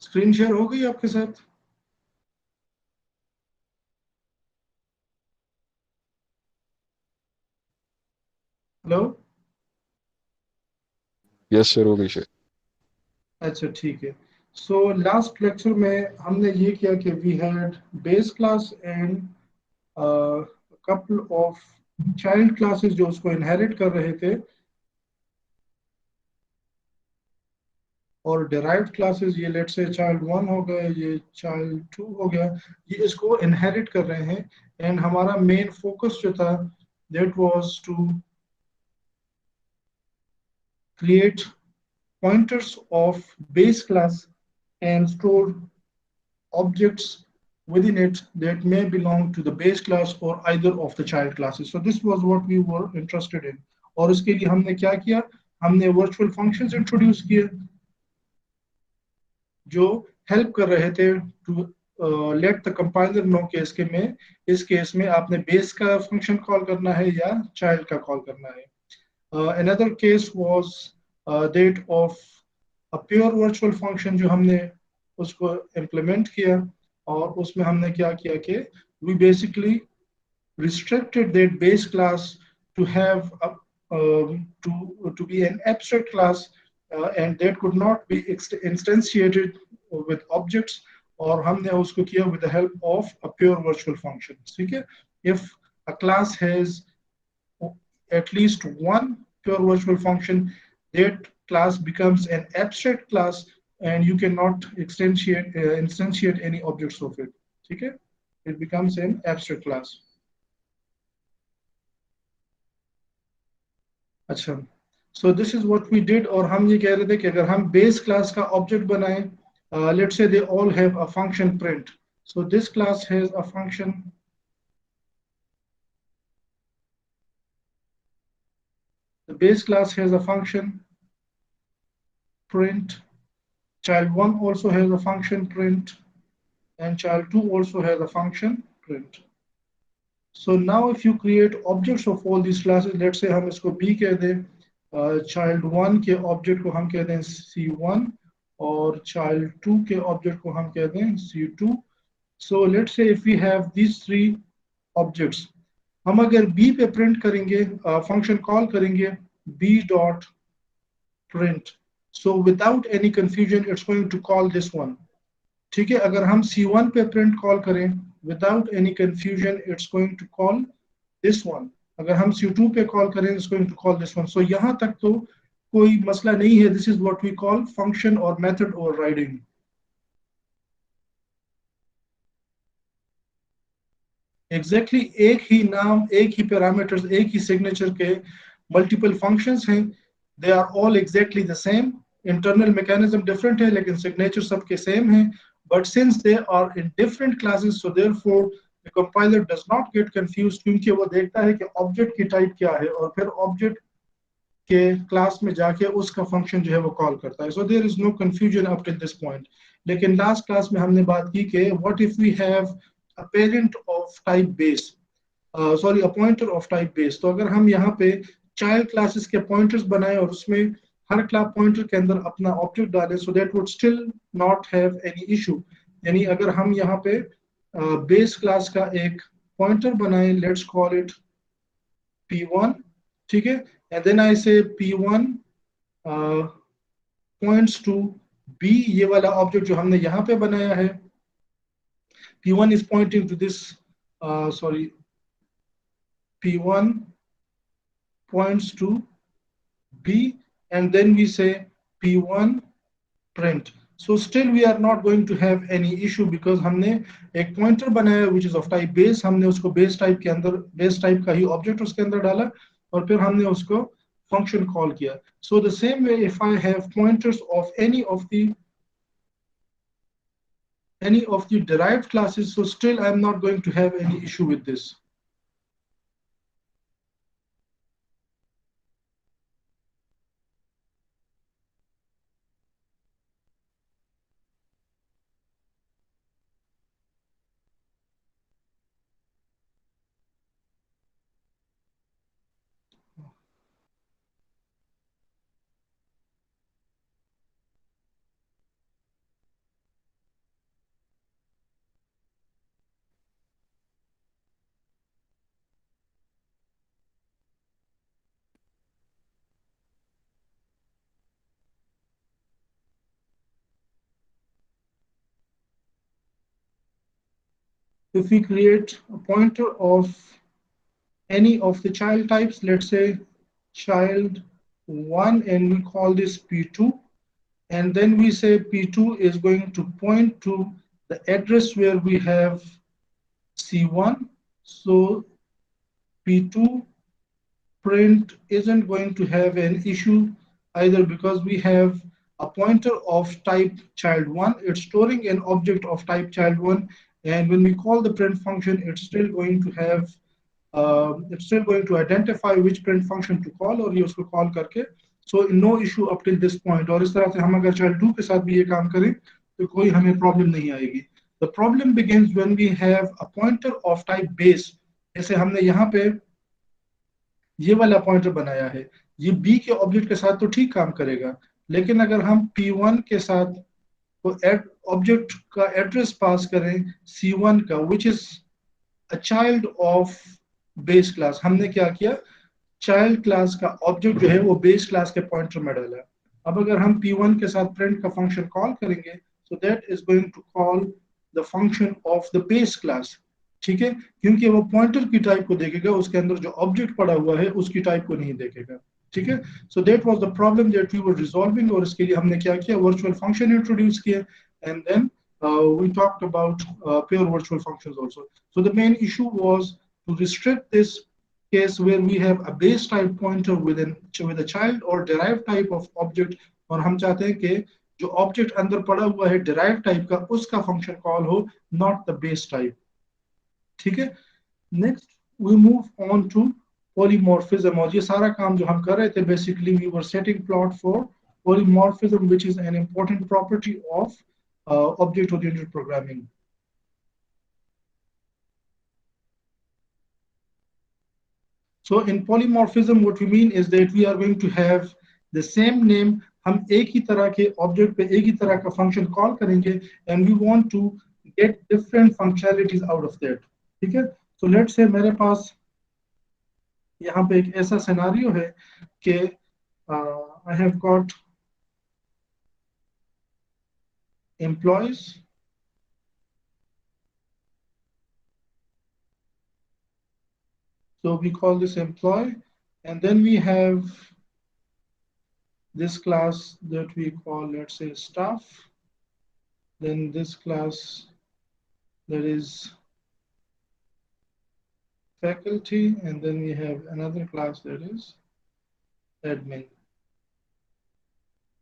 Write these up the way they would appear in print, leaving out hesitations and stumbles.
Screen share हो गई आपके साथ? हेलो। यस सर, हो गई सर। अच्छा ठीक है। सो लास्ट लेक्चर में हमने ये किया कि we had base class and couple of child classes जो उसको इनहेरिट कर रहे थे, और डिराइव्ड क्लासेस, ये लेट से चाइल्ड वन हो गए, ये चाइल्ड टू हो गया, ये इसको इनहेरिट कर रहे हैं। एंड हमारा मेन फोकस जो था, that was to create pointers of base class and store objects within it that may belong to the base class or either of the child classes. So this was what we were interested in. और उसके लिए हमने क्या किया, हमने virtual functions introduce किए जो help कर रहे थे to let the compiler know कि इसके में, इस केस में आपने बेस का फंक्शन कॉल करना है या चाइल्ड का कॉल करना है. Another case was that of a pure virtual function जो हमने उसको implement किया, और उसमें हमने क्या किया कि we basically restricted that base class to have a, to be an abstract class, and that could not be instantiated with objects, और हमने उसको किया with the help of a pure virtual function. ठीक है? If a class has at least one pure virtual function, that class becomes an abstract class, and you cannot instantiate any objects of it. Okay? It becomes an abstract class. अच्छा, so this is what we did. और हम ये कह रहे थे कि अगर हम base class का object बनाएं, let's say they all have a function print. So this class has a function. The base class has a function print. Child one also has a function print, and child 2 also has a function print. So now if you create objects of all these classes, let's say हम इसको B कह दें, child 1 के object को हम कह दें C1, और child 2 के object को हम कह दें C2. So let's say if we have these three objects, हम अगर B पे print करेंगे, function call करेंगे B dot print. So without any confusion, it's going to call this one. ठीक है? अगर हम C1 पे प्रिंट कॉल करें, without any confusion it's going to call this one. अगर हम C2 पे कॉल करें, it's going to call this one. So यहाँ तक तो कोई मसला नहीं है. This is what we call function और मेथड ओवरराइडिंग. एग्जैक्टली एक ही नाम, एक ही पैरामीटर्स, एक ही सिग्नेचर के मल्टीपल फंक्शंस हैं. They are all exactly the same. Internal mechanism different है, लेकिन सिग्नेचर सबके सेम हैं. But since they are in different classes, so therefore the compiler does not get confused, क्योंकि वो देखता है कि ऑब्जेक्ट की टाइप क्या है, और फिर ऑब्जेक्ट के क्लास में जाके उसका फंक्शन जो है वो कॉल करता है. So there is no confusion up till this point. लेकिन लास्ट क्लास में हमने बात की कि what if we have a parent of type base, sorry a pointer of type base. तो अगर हम यहाँ पे चाइल्ड क्लासेस के पॉइंटर्स बनाए और उसमें हर क्लास पॉइंटर के अंदर अपना ऑब्जेक्ट डालें, सो that would still not have any issue. यानी अगर हम यहाँ पे बेस क्लास का एक पॉइंटर बनाएं, लेट्स कॉल इट P1. ठीक है? एंड देन आई से P1 पॉइंट्स टू B, ये वाला ऑब्जेक्ट जो हमने यहाँ पे बनाया है. P1 is pointing to this, sorry, P1 points to B, and then we say P1 print. So still we are not going to have any issue, because हमने एक pointer बनाया which is of type base. हमने उसको base type के अंदर, base type का ही object उसके अंदर डाला, और फिर हमने उसको function call किया. So the same way, if I have pointers of any of the derived classes, so still I'm not going to have any issue with this. if we create a pointer of any of the child types, let's say child 1, and we call this P2, and then we say P2 is going to point to the address where we have C1. So P2 print isn't going to have an issue either, because we have a pointer of type child1, it's storing an object of type child1, and when we call the print function, it's still going to identify which print function to call, और ये उसको call करके, so no issue up till this point. और इस तरह से हम अगर child2 के साथ भी ये काम करें तो कोई हमें problem नहीं आएगी. The problem begins when we have a pointer of type base. जैसे हमने यहाँ पे ये वाला पॉइंटर बनाया है, ये बी के ऑब्जेक्ट के साथ तो ठीक काम करेगा, लेकिन अगर हम P1 के साथ तो ऑब्जेक्ट का एड्रेस पास करें C1 का, which is a child of base class, हमने क्या किया, चाइल्ड क्लास का ऑब्जेक्ट जो है वो बेस क्लास के पॉइंटर में डाला. अब अगर हम P1 के साथ प्रिंट का फंक्शन कॉल करेंगे, so that is going to call the function of the base class. ठीक है, क्योंकि वो पॉइंटर की टाइप को देखेगा, उसके अंदर जो ऑब्जेक्ट पड़ा हुआ है उसकी टाइप को नहीं देखेगा. ठीक है, so that was the problem that we were resolving, और इसके लिए हमने क्या किया, वर्चुअल फंक्शन इंट्रोड्यूस किया, and then we talked about pure virtual functions also. So the main issue was to restrict this case where we have a base type pointer with a child or derived type of object, और हम चाहते हैं कि जो object अंदर पड़ा हुआ है derived type का, उसका फंक्शन कॉल हो, not the base type. ठीक है, next we move on to polymorphism, और ये सारा काम जो हम कर रहे थे, basically we were setting plot for polymorphism, which is an important property of object oriented programming. So in polymorphism what we mean is that we are going to have the same name, हम एक ही तरह के object पे एक ही तरह का फंक्शन कॉल करेंगे, and we want to get different functionalities out of that. ठीक है, सो लेट्स से मेरे पास यहाँ पे एक ऐसा सिनेरियो है कि I have got employees, so we call this employee, and then we have this class that we call, let's say, staff, then this class that is faculty, and then we have another class that is admin.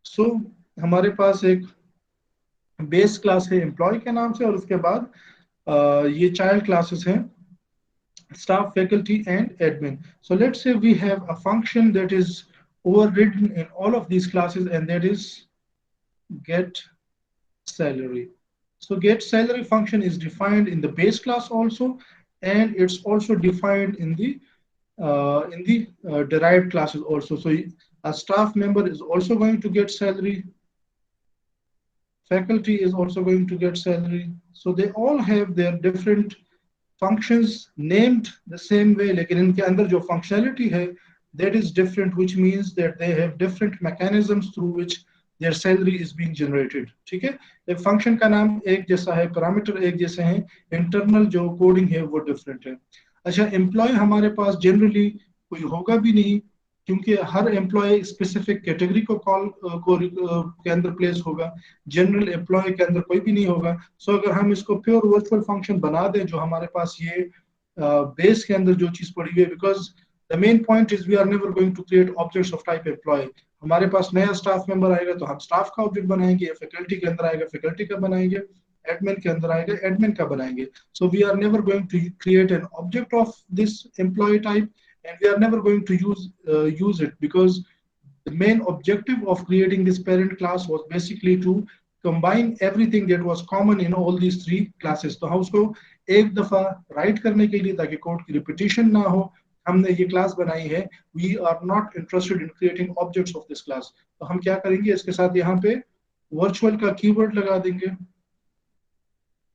So हमारे पास एक base class है employ के नाम से, और उसके बाद ये चाइल्ड क्लासेस हैं staff, faculty, and admin. So let's say we have a function that is overridden in all of these classes, and that is get salary. So get salary function is defined in the base class also, and it's also defined in the derived classes also. So a staff member is also going to get salary, faculty is also going to get salary. So they all have their different functions named the same way, लेकिन इनके अंदर जो functionality है that is different, which means that they have different mechanisms through which their salary is being generated. ठीक है, एक function का नाम एक जैसा है, parameter एक जैसे हैं, internal जो coding है वो different है. अच्छा, employee हमारे पास generally कोई होगा भी नहीं, क्योंकि हर एम्प्लॉय स्पेसिफिक कैटेगरी को कॉल के अंदर प्लेस होगा, जनरल एम्प्लॉय के अंदर कोई भी नहीं होगा. सो अगर हम इसको प्योर वर्चुअल फंक्शन बना दें, जो हमारे पास ये बेस के अंदर जो चीज पड़ी हुई है, because the main point is we are never going to create objects of type employee. हमारे पास नया स्टाफ मेंबर आएगा तो हम स्टाफ का ऑब्जेक्ट बनाएंगे, फैकल्टी के अंदर आएगा फैकल्टी का बनाएंगे, एडमिन के अंदर आएगा एडमिन का बनाएंगे. So we are never going to create an object of this employee type, and we are never going to use it, because the main objective of creating this parent class was basically to combine everything that was common in all these three classes. तो हम उसको एक दफा right करने के लिए, ताकि code की रिपीटिशन ना हो, हमने ये क्लास बनाई है. We are not interested in creating objects of this class. तो हम क्या करेंगे, इसके साथ यहाँ पे virtual का कीवर्ड लगा देंगे,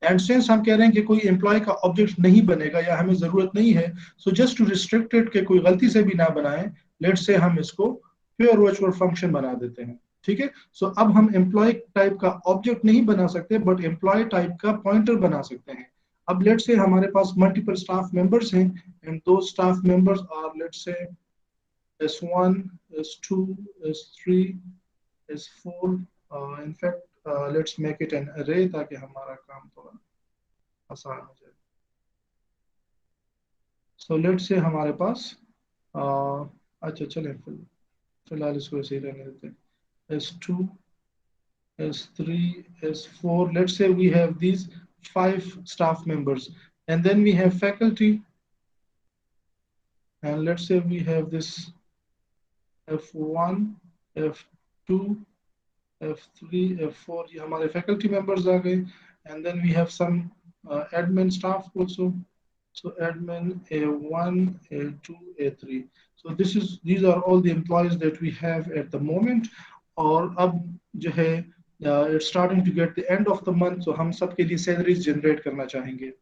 एंड सिंस हम कह रहे हैं कि कोई एम्प्लॉय का ऑब्जेक्ट नहीं बनेगा या हमें जरूरत नहीं है, so just to restrict it के कोई गलती से भी ना बनाएं, लेट्स से हम इसको प्योर वर्चुअल फंक्शन बना देते हैं. ठीक है, सो अब हम एम्प्लॉय टाइप का ऑब्जेक्ट नहीं बना सकते, बट एम्प्लॉय टाइप का पॉइंटर बना सकते हैं. अब लेट्स से हमारे पास मल्टीपल स्टाफ मेंबर्स हैं एंड दो staff members are let's say S1, S2, S3, S4. In fact, let's make it an array ताकि हमारा काम थोड़ा आसान हो जाए. So let's say हमारे पास अच्छा चलें फिलहाल इसको ऐसे ही रहने देते हैं. S2, S3, S4. Let's say we have these 5 staff members, and then we have faculty, and let's say we have this F1, F2, F3, F4. ये हमारे faculty members आ गए, and then we have some admin staff also. So admin A1, A2, A3. So these are all the employees that we have at the moment. और अब जो है it's starting to get the end of the month, so हम सब के लिए salaries generate करना चाहेंगे.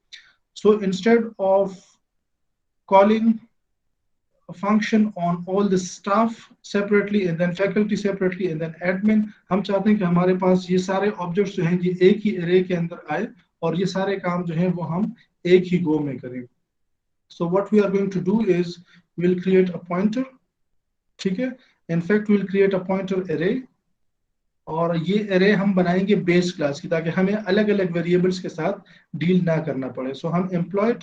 So instead of calling a function on all the staff separately and then faculty separately and then admin, हम चाहते हैं कि हमारे पास ये सारे objects जो हैं ये एक ही array के अंदर आए और ये सारे काम जो हैं वो हम एक ही go में करें. So what we are going to do is we'll create a pointer, ठीक है? In fact, we'll create a pointer array और ये array हम बनाएंगे base class की ताकि हमें अलग-अलग variables के साथ deal ना करना पड़े. So हम employee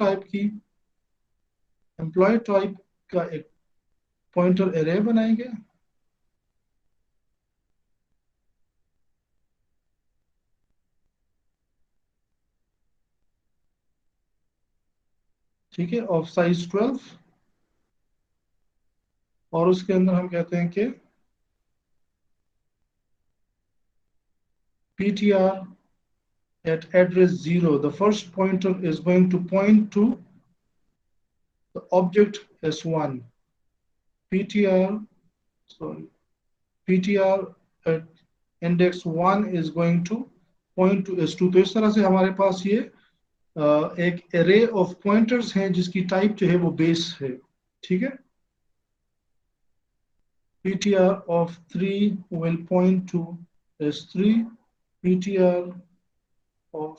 type का एक pointer array बनाएंगे. ठीक है, of size 12 और उसके अंदर हम कहते हैं कि ptr at address 0, the first pointer is going to point to the object S1. ptr at index 1 is going to point to S2. तो इस तरह से हमारे पास ये एक array of pointers हैं जिसकी type जो है वो base है. ठीक है, ptr of 3 will point to S3, ptr of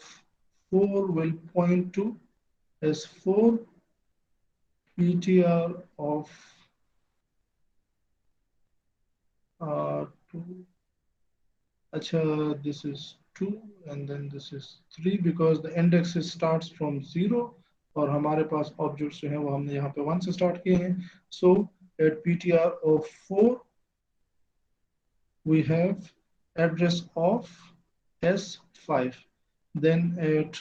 4 will point to S4, ptr of 2, acha, this is 2 and then this is 3 because the index starts from 0 और हमारे पास objects जो हैं वो हमने यहाँ पे 1 से start किए हैं. So at ptr of 4 we have address of S5. Then at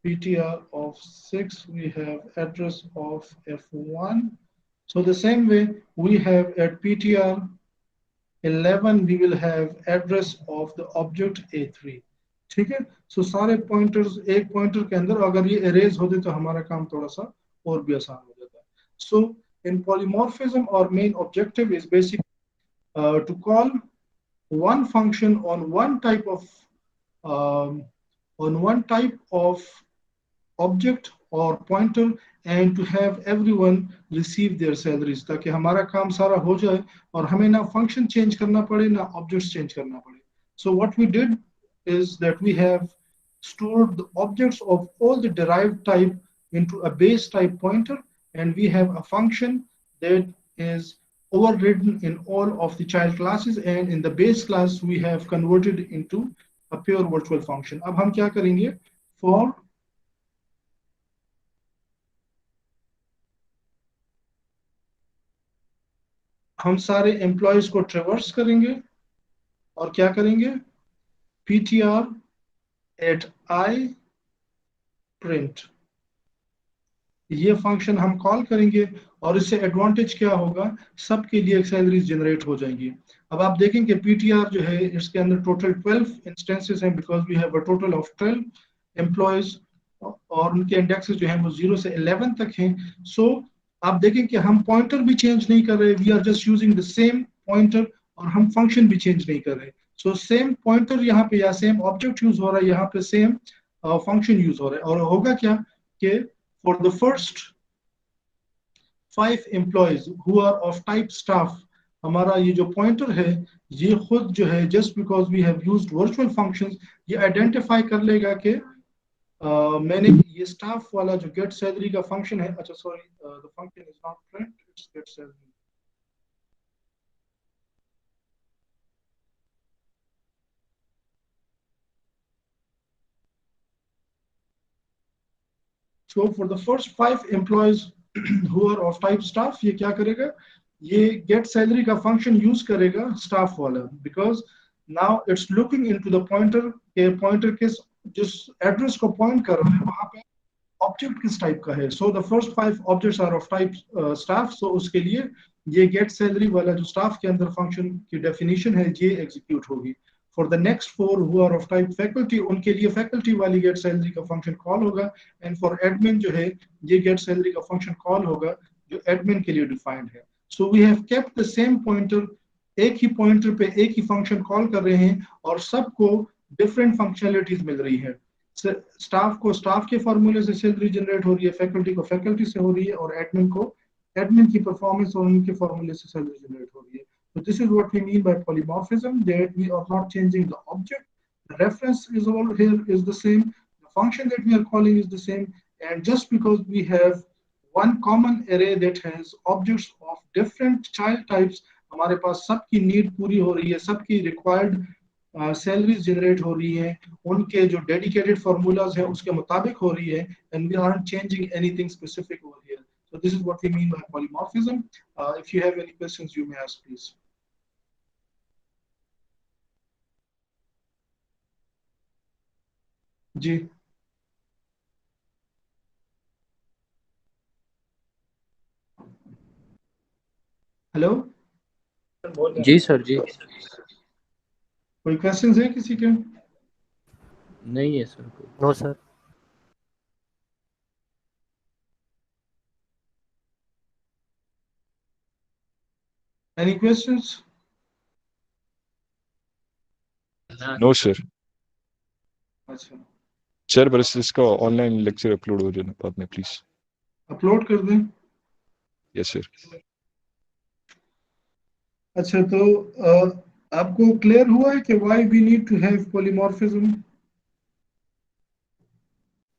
ptr of 6 we have address of F1. So the same way we have at ptr 11 we will have address of the object A3. ठीक है, so सारे pointers एक pointer के अंदर अगर ये arrays होते तो हमारा काम थोड़ा सा और भी आसान हो जाता. So in polymorphism our main objective is basically to call one function on one type of object or pointer and to have everyone receive their salaries ताकि हमारा काम सारा हो जाए और हमें ना function change करना पड़े ना objects change करना पड़े. So what we did is that we have stored the objects of all the derived type into a base type pointer and we have a function that is overridden in all of the child classes and in the base class we have converted into a pure virtual function. अब हम क्या करेंगे? For हम सारे employees को ट्रेवर्स करेंगे और क्या करेंगे? ptr at I print ये फंक्शन हम कॉल करेंगे और इससे एडवांटेज क्या होगा, सबके लिए सैलरीज जनरेट हो जाएंगी. अब आप देखेंगे ptr जो है इसके अंदर टोटल 12 इंस्टेंसेस हैं because we have a total of 12 employees और उनके इंडेक्सेस जो हैं वो 0 से 11 तक हैं. सो आप देखें कि हम पॉइंटर भी चेंज नहीं कर रहे, we are just using the same pointer और हम फंक्शन भी चेंज नहीं कर रहे. सो सेम पॉइंटर यहाँ पे या सेम ऑब्जेक्ट यूज हो रहा है, यहाँ पे सेम फंक्शन यूज हो रहा है. और होगा क्या कि for the first 5 employees who are of type staff हमारा ये जो पॉइंटर है ये खुद जो है just because we have used virtual functions ये आइडेंटिफाई कर लेगा कि मैंने ये स्टाफ वाला जो गेट सैलरी का फंक्शन है, अच्छा sorry, the function is not print, it's get salary. So for the first 5 employees who are of type staff, ये क्या करेगा, ये गेट सैलरी का फंक्शन यूज करेगा स्टाफ वाला, because now it's looking into the pointer के जिस address को पॉइंट कर रहा है वहां पे ऑब्जेक्ट किस टाइप का है। So the first 5 objects are of type staff, so उसके लिए ये गेट सैलरी वाला जो स्टाफ के अंदर फंक्शन की डेफिनेशन है ये एग्जीक्यूट होगी। For the next 4 who are of type faculty, उनके लिए फैकल्टी वाली गेट सैलरी का फंक्शन कॉल होगा। एंड फॉर एडमिन जो है ये गेट सैलरी का फंक्शन कॉल होगा जो एडमिन के लिए डिफाइंड है। So we have kept the same pointer, एक ही पॉइंटर पे एक ही फंक्शन कॉल कर रहे हैं और सबको डिफरेंट फंक्शनलिटीज मिल रही है। स्टाफ को स्टाफ के फॉर्मूले से सैलरी जनरेट हो रही है, फैकल्टी को फैकल्टी से हो रही है, और एडमिन को एडमिन की परफॉर्मेंस और उनके फॉर्मूले से सैलरी जनरेट हो रही है। So this is what we mean by polymorphism, that we are not changing the object. The reference is all here is the same. The function that we are calling is the same. And just because we have one common array that has objects of different child types, हमारे पास सबकी need पूरी हो रही है, सबकी required salaries generate हो रही हैं, उनके जो डेडिकेटेड फार्मूलाज हैं उसके मुताबिक हो रही है, and we are changing anything specific over here. So this is what we mean by polymorphism. If you have any questions, you may ask, please. जी, हेलो, जी सर जी। कोई क्वेश्चंस है किसी के? नहीं है सर कोई। No sir. Any questions? No sir. अच्छा, सर बस इसका ऑनलाइन लेक्चर अपलोड हो जाना बाद में प्लीज। अपलोड कर दें। Yes sir. अच्छा, तो आपको क्लियर हुआ है कि why we need to have polymorphism?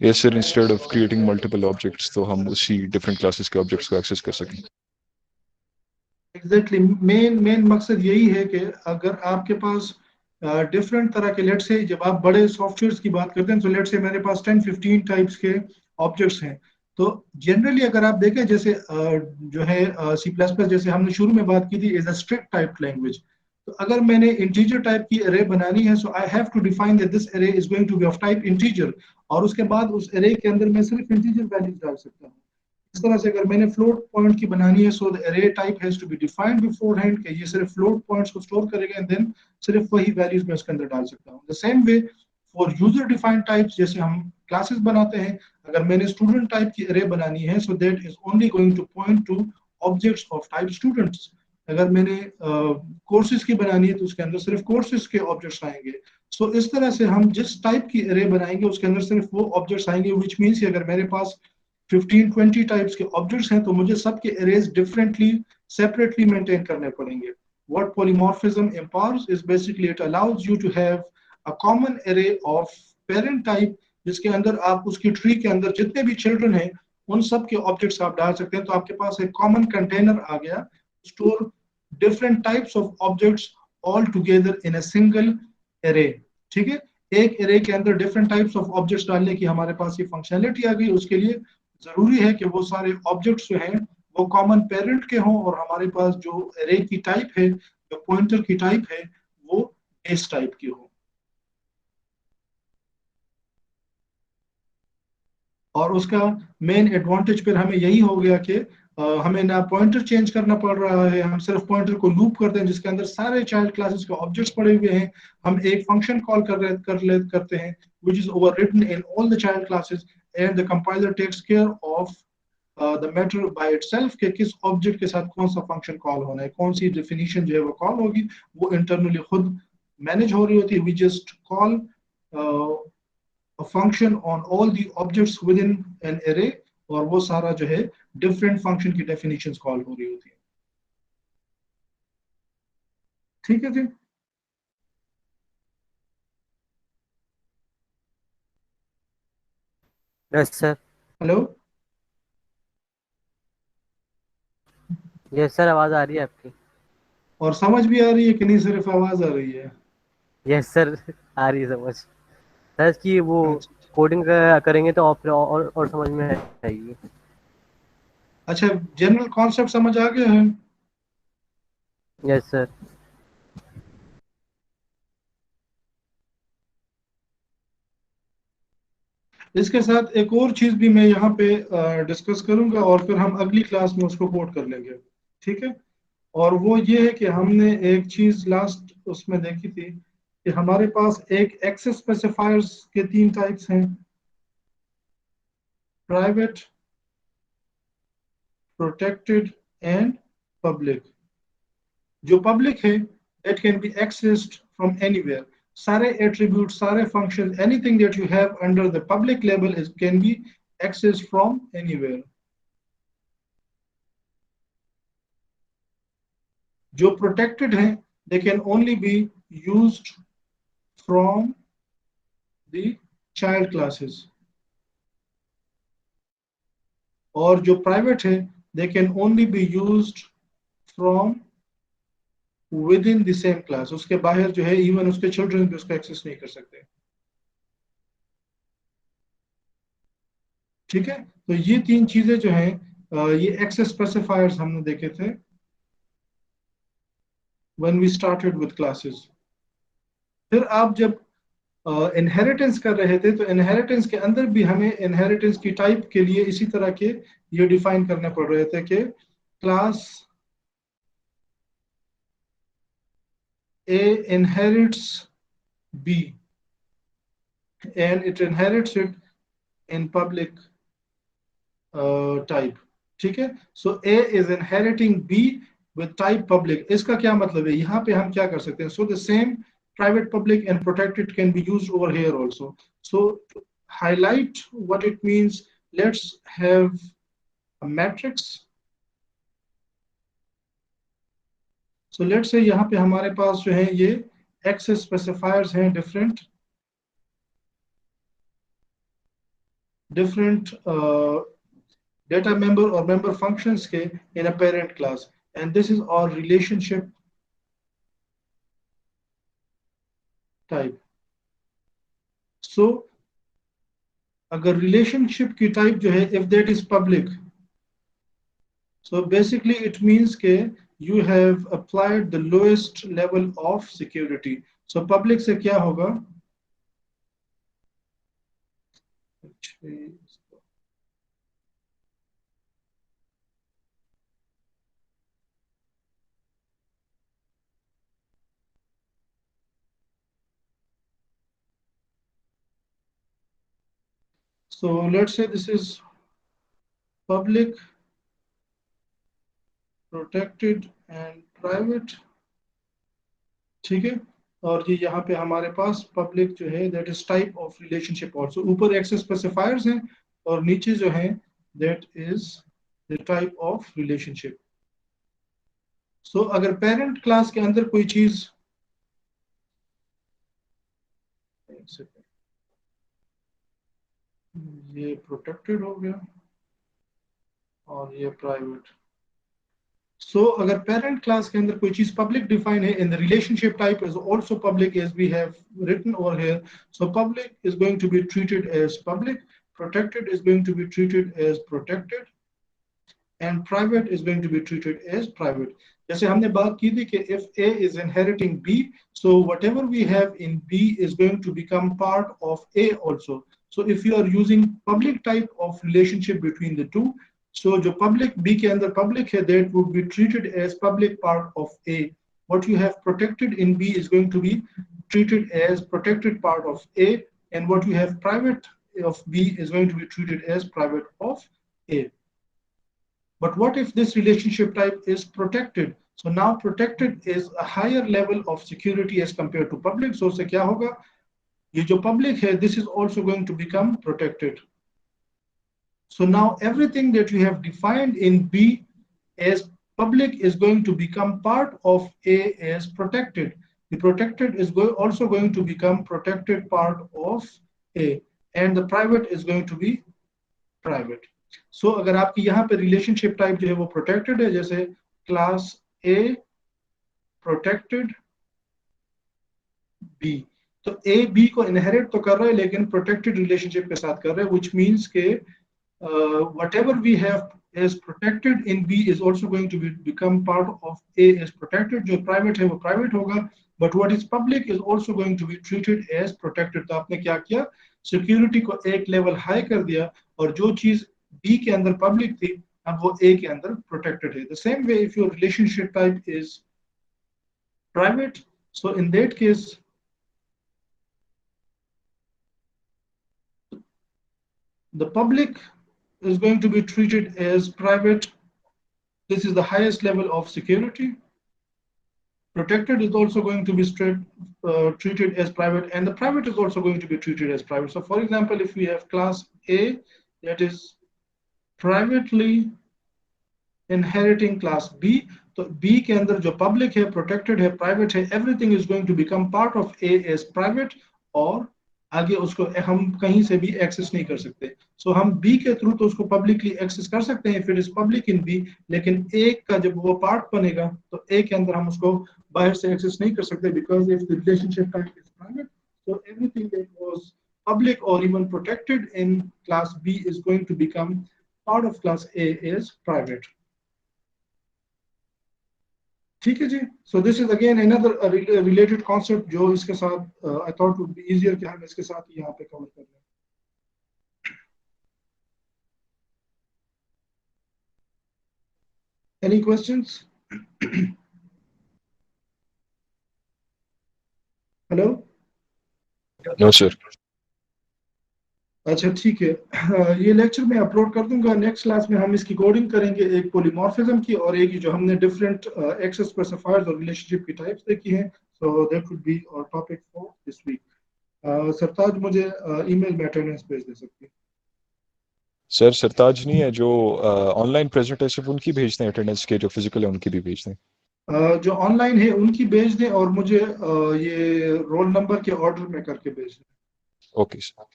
Yes sir, instead of creating multiple objects तो हम उसी डिफरेंट क्लासेस के ऑब्जेक्ट्स को एक्सेस कर सकें। एग्जैक्टली, मेन मकसद यही है कि अगर आपके पास डिफरेंट तरह के, लेट से जब आप बड़े सॉफ्टवेयर्स की बात करते हैं, तो लेट से मेरे पास 10-15 टाइप्स के ऑब्जेक्ट्स हैं। तो जनरली अगर आप देखें, जैसे जो है सी प्लस प्लस, जैसे हमने शुरू में बात की थी, is a strict type language. तो अगर मैंने इंटीजर टाइप की अरे बनानी है, so I have to define that this array is going to be of type integer, और उसके बाद उस अरे के अंदर मैं सिर्फ इंटीजर वैल्यूज डाल सकता हूँ। इस तरह से अगर मैंने फ्लोट पॉइंट की बनानी है, so the array type has to be defined beforehand, कि ये सिर्फ फ्लोट पॉइंट्स को स्टोर करेगा, एंड देन सिर्फ वही वैल्यूज मैं उसके अंदर डाल सकता हूँ। The same way for user defined types, जैसे हम क्लासेस बनाते हैं, अगर मैंने स्टूडेंट टाइप की अरे बनानी है, so that is only going two point two objects of type students. अगर मैंने कोर्सेज की बनानी है, तो उसके अंदर सिर्फ कोर्सेज के ऑब्जेक्ट्स आएंगे। सो इस तरह से हम जिस टाइप की अरे बनाएंगे उसके अंदर सिर्फ वो ऑब्जेक्ट्स आएंगे, विच मीन्स अगर मेरे पास 15-20 टाइप्स के ऑब्जेक्ट्स हैं, तो मुझे सबके एरेज डिफरेंटली सेपरेटली मेंटेन करने पड़ेंगे। What polymorphism empowers is basically it allows you to have a common array of parent type, जिसके अंदर आप उसकी ट्री के अंदर जितने भी चिल्ड्रन हैं उन सब के ऑब्जेक्ट्स आप डाल सकते हैं। तो आपके पास एक कॉमन कंटेनर आ गया, store different types of objects all together in a single array. ठीक है, एक एरे के अंदर डिफरेंट टाइप्स ऑफ ऑब्जेक्ट्स डालने की हमारे पास ये फंक्शनलिटी आ गई। उसके लिए जरूरी है कि वो सारे ऑब्जेक्ट्स जो हैं वो कॉमन पेरेंट के हों, और हमारे पास जो एरे की टाइप है, जो पॉइंटर की टाइप है, वो बेस टाइप की हो। और उसका मेन एडवांटेज फिर हमें यही हो गया कि हमें ना पॉइंटर चेंज करना पड़ रहा है, हम सिर्फ पॉइंटर को लूप करते हैं जिसके अंदर सारे चाइल्ड क्लासेस के ऑब्जेक्ट्स पड़े हुए हैं। हम एक फंक्शन कॉल करते हैं which is overridden in all the child classes, and the compiler takes care of the matter by itself, के किस ऑब्जेक्ट के साथ कौन सा फंक्शन कॉल होना है, कौन सी डेफिनेशन जो है वो कॉल होगी, वो इंटरनली खुद मैनेज हो रही होती है। We just call a function on all the objects within an array, और वो सारा जो है डिफरेंट फंक्शन की डेफिनेशंस कॉल हो रही होती है। ठीक है जी। तो, yes sir. Hello, yes sir, आवाज़ आ रही है आपकी। और समझ भी आ रही है कि नहीं, सिर्फ आवाज आ रही है? यस सर, आ रही है समझ। सर इसकी वो अच्छा कोडिंग करेंगे तो और समझ में आएगी। अच्छा, जनरल कॉन्सेप्ट समझ आ गया है? Yes sir. इसके साथ एक और चीज भी मैं यहाँ पे डिस्कस करूंगा, और फिर हम अगली क्लास में उसको कोड कर लेंगे, ठीक है? और वो ये है कि हमने एक चीज लास्ट उसमें देखी थी कि हमारे पास एक एक्सेस स्पेसिफायर्स के तीन टाइप्स हैं: प्राइवेट, प्रोटेक्टेड एंड पब्लिक। जो पब्लिक है, that can be accessed from anywhere. सारे एट्रीब्यूट, सारे function, anything that you have under the public level is can be accessed from anywhere. जो प्रोटेक्टेड हैं, they can only be used from the child classes. और जो private है, they can only be used from with in the same class. उसके बाहर जो है, even उसके चिल्ड्रन भी उसको एक्सेस नहीं कर सकते, ठीक है? तो ये तीन चीजें जो हैं, ये एक्सेस स्पेसिफायर्स हमने देखे थे when we started with classes. फिर आप जब इनहेरिटेंस कर रहे थे, तो इनहेरिटेंस के अंदर भी हमें इनहेरिटेंस की टाइप के लिए इसी तरह के ये डिफाइन करने पड़ रहे थे कि class A inherits B and it inherits it in public type, ठीक है? So A is inheriting B with type public. इसका क्या मतलब है? यहाँ पे हम क्या कर सकते हैं? So the same private, public and protected can be used over here also. So to highlight what it means, let's have a matrix. So let's say यहाँ पे हमारे पास जो है ये access specifiers हैं, different data member or member functions के in a parent class, and this is our relationship type. So अगर relationship की type जो है, if that is public, so basically it means के you have applied the lowest level of security. So public से क्या होगा? So let's say this is public, protected and private, ठीक है? और ये यहाँ पे हमारे पास पब्लिक जो है, that is type of relationship also. ऊपर एक्सेस स्पेसिफायर्स हैं और नीचे जो है, that is the type of relationship. So अगर पेरेंट क्लास के अंदर कोई चीज, ये प्रोटेक्टेड हो गया और ये प्राइवेट। सो अगर पेरेंट क्लास के अंदर कोई चीज पब्लिक डिफाइन है, in the relationship type is also public as we have written over here. So public is going to be treated as public, protected is going to be treated as protected, and private is going to be treated as private. जैसे हमने बात की थी कि if A is inheriting B, so whatever we have in B is going to become part of A also. So if you are using public type of relationship between the two, so जो public B के अंदर public है, that would be treated as public part of A. What you have protected in B is going to be treated as protected part of A, and what you have private of B is going to be treated as private of A. But what if this relationship type is protected? So now protected is a higher level of security as compared to public. So उससे क्या होगा? ये जो public है, this is also going to become protected. So now everything that you have defined in B as public is going to become part of A as protected. The protected is also going to become protected part of A, and the private is going to be private. So अगर आपकी यहाँ पे relationship type जो है वो protected है, जैसे class ए protected B, तो ए बी को इनहेरिट तो कर रहा है लेकिन प्रोटेक्टेड रिलेशनशिप के साथ कर रहा है, व्हिच मींस के whatever we have is protected in B is also going to become part of A is protected. जो private है वो private होगा, but what is public is also going to be treated as protected. तो आपने क्या किया, security को एक level high कर दिया, और जो चीज B के अंदर public थी अब वो A के अंदर protected है. The same way if your relationship type is private, so in that case the public is going to be treated as private. This is the highest level of security. Protected is also going to be treated as private, and the private is also going to be treated as private. So for example, if we have class A that is privately inheriting class B, तो B के अंदर जो public है, protected है, private है, everything is going to become part of A as private, और आगे उसको हम कहीं से भी एक्सेस नहीं कर सकते. सो हम B के थ्रू तो उसको पब्लिकली एक्सेस कर सकते हैं, फिर इज पब्लिक इन B, लेकिन A का जब वो पार्ट बनेगा तो A के अंदर हम उसको बाहर से एक्सेस नहीं कर सकते, because if the relationship type is private, so everything that was public or even protected in class B is going to become part of class A as private. ठीक है जी. So this is again another related concept जो इसके साथ I thought would be easier कि हम इसके साथ यहाँ पे कवर कर लें. Any questions? Hello? No, sir. अच्छा ठीक है. ये लेक्चर मैं अपलोड कर दूंगा. नेक्स्ट क्लास में हम इसकी कोडिंग करेंगे, एक पॉलीमॉर्फिज्म की और एक जो हमने डिफरेंट एक्सेस स्पेसिफायर्स और रिलेशनशिप की टाइप्स देखी हैं. So that would be our topic for this week. Sartaj मुझे ईमेल में अटेंडेंस भेज दे सकती है. सर सरताज नहीं है, जो ऑनलाइन प्रेजेंट है सिर्फ उनकी भेजते हैं अटेंडेंस के, जो फिजिकल है उनकी भी भेजते हैं. जो ऑनलाइन है उनकी भेज दें, और मुझे ये रोल नंबर के ऑर्डर में करके भेज दें. Okay sir.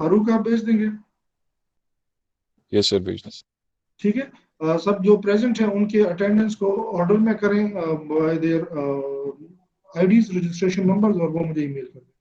फारूक आप भेज देंगे? यस सर, भेज दें. ठीक है. सब जो प्रेजेंट है उनके अटेंडेंस को ऑर्डर में करें by their IDs, registration numbers, और वो मुझे ईमेल कर दें.